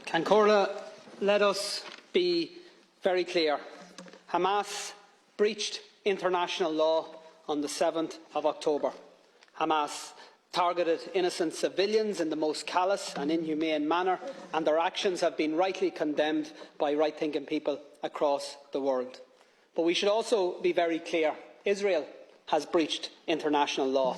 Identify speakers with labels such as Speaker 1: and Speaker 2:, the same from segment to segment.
Speaker 1: Cancora, let us be very clear. Hamas breached international law on the 7th of October. Hamas targeted innocent civilians in the most callous and inhumane manner, and their actions have been rightly condemned by right-thinking people across the world. But we should also be very clear. Israel has breached international law,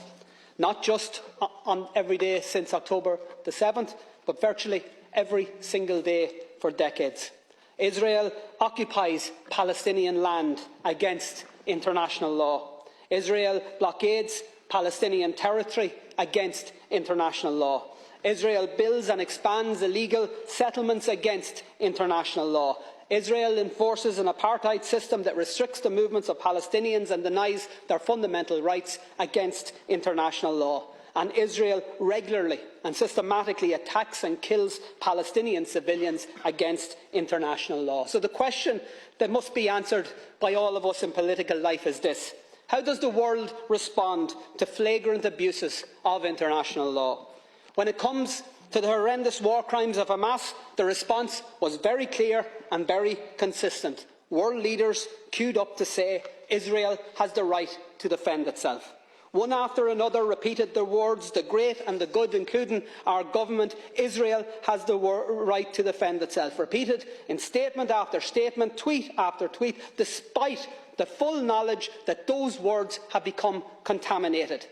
Speaker 1: not just on every day since October the 7th, but virtually every single day for decades. Israel occupies Palestinian land against international law. Israel blockades Palestinian territory against international law. Israel builds and expands illegal settlements against international law. Israel enforces an apartheid system that restricts the movements of Palestinians and denies their fundamental rights against international law. And Israel regularly and systematically attacks and kills Palestinian civilians against international law. So the question that must be answered by all of us in political life is this: how does the world respond to flagrant abuses of international law? When it comes to the horrendous war crimes of Hamas, the response was very clear and very consistent. World leaders queued up to say Israel has the right to defend itself. One after another repeated the words, the great and the good, including our government: Israel has the right to defend itself. Repeated in statement after statement, tweet after tweet, despite the full knowledge that those words have become contaminated.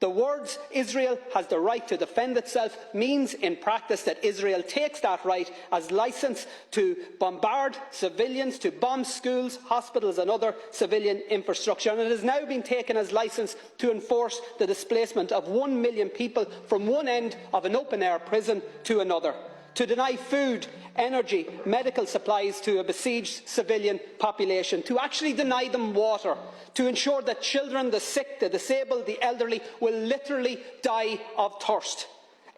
Speaker 1: The words "Israel has the right to defend itself" means in practice that Israel takes that right as licence to bombard civilians, to bomb schools, hospitals and other civilian infrastructure, and it has now been taken as licence to enforce the displacement of 1 million people from one end of an open-air prison to another, to deny food, energy, medical supplies to a besieged civilian population, to actually deny them water, to ensure that children, the sick, the disabled, the elderly will literally die of thirst.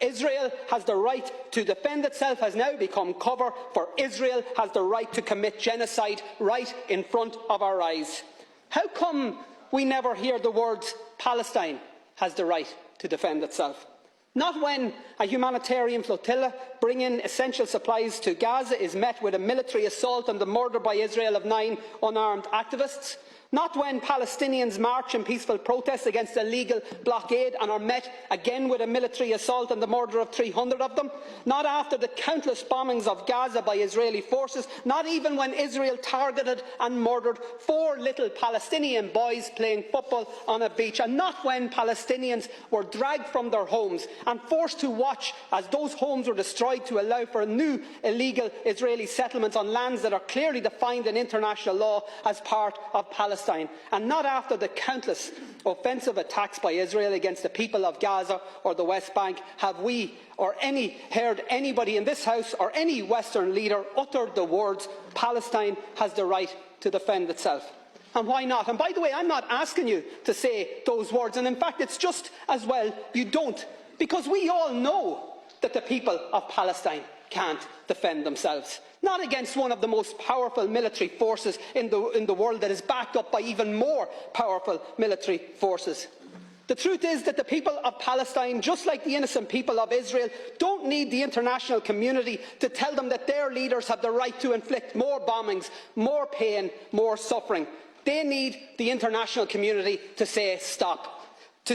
Speaker 1: Israel has the right to defend itself has now become cover for Israel has the right to commit genocide right in front of our eyes. How come we never hear the words "Palestine has the right to defend itself"? Not when a humanitarian flotilla bringing essential supplies to Gaza is met with a military assault and the murder by Israel of 9 unarmed activists. Not when Palestinians march in peaceful protest against a legal blockade and are met again with a military assault and the murder of 300 of them. Not after the countless bombings of Gaza by Israeli forces. Not even when Israel targeted and murdered 4 little Palestinian boys playing football on a beach. And not when Palestinians were dragged from their homes and forced to watch as those homes were destroyed to allow for new illegal Israeli settlements on lands that are clearly defined in international law as part of Palestine. And not after the countless offensive attacks by Israel against the people of Gaza or the West Bank have we heard anybody in this House or any Western leader utter the words "Palestine has the right to defend itself." And why not? And by the way, I'm not asking you to say those words, and in fact it's just as well you don't, because we all know that the people of Palestine can't defend themselves. Not against one of the most powerful military forces in the world that is backed up by even more powerful military forces. The truth is that the people of Palestine, just like the innocent people of Israel, don't need the international community to tell them that their leaders have the right to inflict more bombings, more pain, more suffering. They need the international community to say stop.